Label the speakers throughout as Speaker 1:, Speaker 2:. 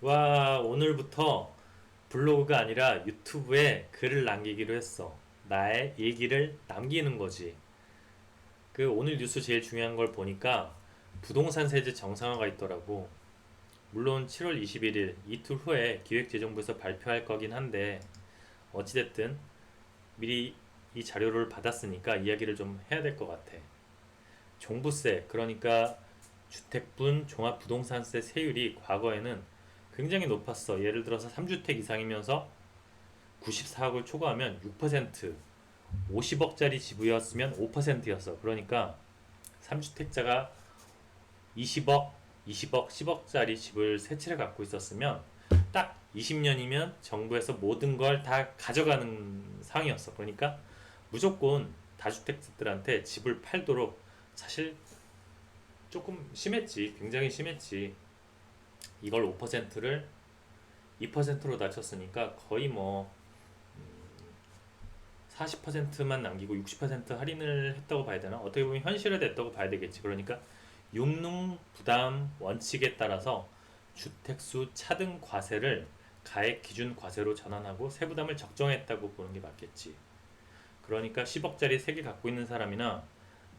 Speaker 1: 와, 오늘부터 블로그가 아니라 유튜브에 글을 남기기로 했어. 나의 얘기를 남기는 거지. 오늘 뉴스 제일 중요한 걸 보니까 부동산 세제 정상화가 있더라고. 물론 7월 21일 이틀 후에 기획재정부에서 발표할 거긴 한데 어찌됐든 미리 이 자료를 받았으니까 이야기를 좀 해야 될 것 같아. 종부세, 그러니까 주택분 종합부동산세 세율이 과거에는 굉장히 높았어. 예를 들어서 3주택 이상이면서 94억을 초과하면 6%, 50억짜리 집이었으면 5%였어. 그러니까 3주택자가 20억, 20억, 10억짜리 집을 세 채를 갖고 있었으면 딱 20년이면 정부에서 모든 걸 다 가져가는 상황이었어. 그러니까 무조건 다주택자들한테 집을 팔도록 사실 조금 심했지. 굉장히 심했지. 이걸 5%를 2%로 낮췄으니까 거의 뭐 40%만 남기고 60% 할인을 했다고 봐야 되나? 어떻게 보면 현실화됐다고 봐야 되겠지. 그러니까 융농 부담 원칙에 따라서 주택수 차등 과세를 가액 기준 과세로 전환하고 세부담을 적정했다고 보는 게 맞겠지. 그러니까 10억짜리 3개 갖고 있는 사람이나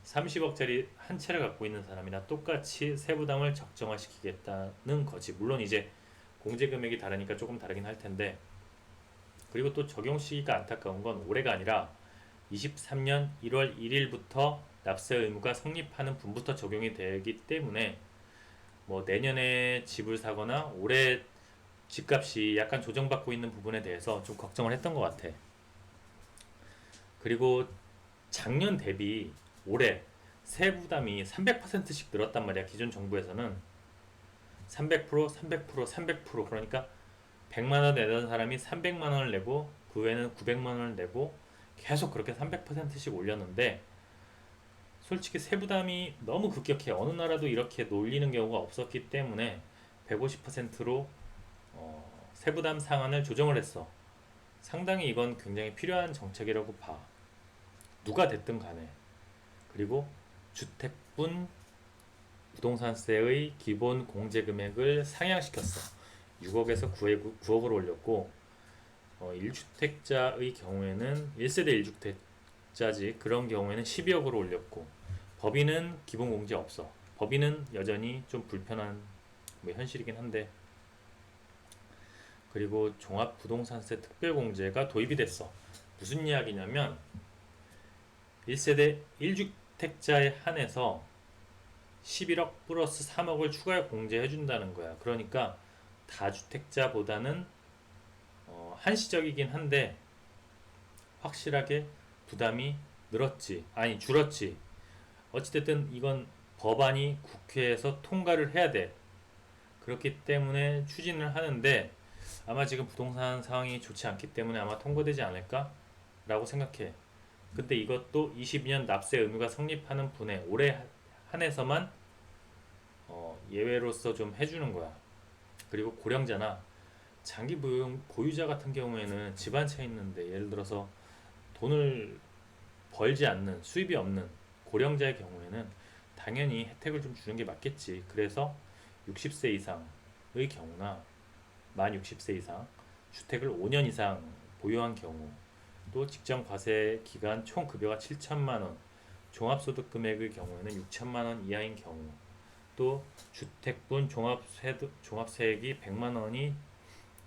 Speaker 1: 30억짜리 한 채를 갖고 있는 사람이나 똑같이 세부담을 적정화시키겠다는 거지. 물론 이제 공제 금액이 다르니까 조금 다르긴 할 텐데, 그리고 또 적용 시기가 안타까운 건 올해가 아니라 23년 1월 1일부터 납세 의무가 성립하는 분부터 적용이 되기 때문에 뭐 내년에 집을 사거나 올해 집값이 약간 조정받고 있는 부분에 대해서 좀 걱정을 했던 것 같아. 그리고 작년 대비 올해 세부담이 300%씩 늘었단 말이야. 기존 정부에서는 300%, 300%, 300%, 그러니까 100만 원 내던 사람이 300만 원을 내고 그 외에는 900만 원을 내고 계속 그렇게 300%씩 올렸는데, 솔직히 세부담이 너무 급격해. 어느 나라도 이렇게 놀리는 경우가 없었기 때문에 150%로 세부담 상한을 조정을 했어. 상당히 이건 굉장히 필요한 정책이라고 봐. 누가 됐든 간에. 그리고 주택분 부동산세의 기본 공제 금액을 상향시켰어. 6억에서 9억으로 올렸고, 1주택자의 경우에는 1세대 1주택자지 그런 경우에는 12억으로 올렸고, 법인은 기본 공제 없어. 법인은 여전히 좀 불편한 뭐 현실이긴 한데, 그리고 종합부동산세 특별공제가 도입이 됐어. 무슨 이야기냐면 1세대 1주택자에 한해서 11억 플러스 3억을 추가 공제해준다는 거야. 그러니까 다주택자보다는 한시적이긴 한데 확실하게 부담이 늘었지. 아니, 줄었지. 어찌됐든 이건 법안이 국회에서 통과를 해야 돼. 그렇기 때문에 추진을 하는데 아마 지금 부동산 상황이 좋지 않기 때문에 아마 통과되지 않을까? 라고 생각해. 근데 이것도 22년 납세 의무가 성립하는 분에 올해 한해서만 예외로서 좀 해주는 거야. 그리고 고령자나 장기 보유자 같은 경우에는 집 한 채 있는데 예를 들어서 돈을 벌지 않는, 수입이 없는 고령자의 경우에는 당연히 혜택을 좀 주는 게 맞겠지. 그래서 60세 이상의 경우나 만 60세 이상 주택을 5년 이상 보유한 경우, 또 직전 과세 기간 총 급여가 7천만 원, 종합소득 금액의 경우에는 6천만 원 이하인 경우, 또 주택분 종합세액이 100만 원이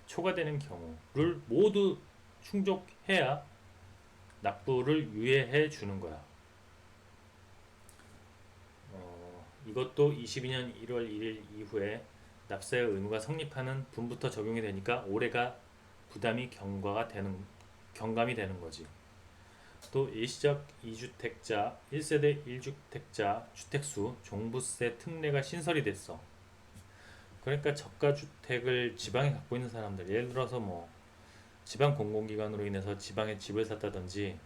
Speaker 1: 초과되는 경우를 모두 충족해야 납부를 유예해 주는 거야. 이것도 22년 1월 1일 이후에 납세 의무가 성립하는 분부터 적용이 되니까 올해가 부담이 경감이 되는 거지. 또 일시적 2주택자, 1세대 1주택자 주택수 종부세 특례가 신설이 됐어. 그러니까 저가주택을 지방에 갖고 있는 사람들, 예를 들어서 뭐 지방 공공기관으로 인해서 지방에 집을 샀다든지,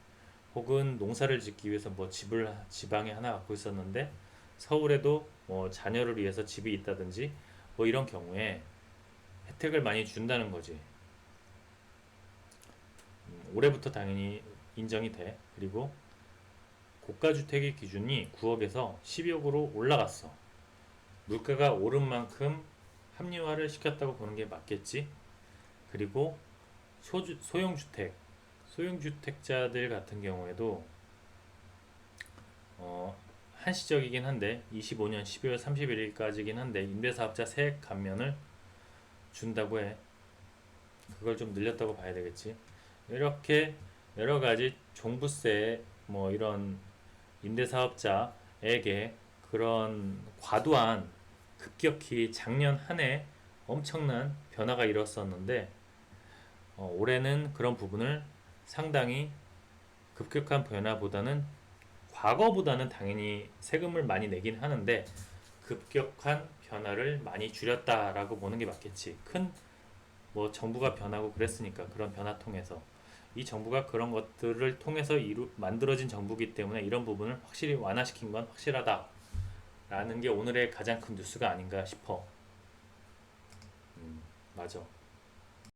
Speaker 1: 혹은 농사를 짓기 위해서 뭐 집을 지방에 하나 갖고 있었는데 서울에도 뭐 자녀를 위해서 집이 있다든지 뭐 이런 경우에 혜택을 많이 준다는 거지. 올해부터 당연히 인정이 돼. 그리고 고가주택의 기준이 9억에서 12억으로 올라갔어. 물가가 오른 만큼 합리화를 시켰다고 보는 게 맞겠지. 그리고 소형주택자들 같은 경우에도 한시적이긴 한데 25년 12월 31일까지긴 한데 임대사업자 세액 감면을 준다고 해. 그걸 좀 늘렸다고 봐야 되겠지. 이렇게 여러 가지 종부세 뭐 이런 임대사업자에게 그런 과도한 급격히 작년 한 해 엄청난 변화가 일었었는데 올해는 그런 부분을 상당히 급격한 변화보다는 과거보다는 당연히 세금을 많이 내긴 하는데 급격한 변화를 많이 줄였다라고 보는 게 맞겠지. 큰 뭐 정부가 변하고 그랬으니까 그런 변화 통해서 이 정부가 그런 것들을 통해서 만들어진 정부이기 때문에 이런 부분을 확실히 완화시킨 건 확실하다라는 게 오늘의 가장 큰 뉴스가 아닌가 싶어. 맞아.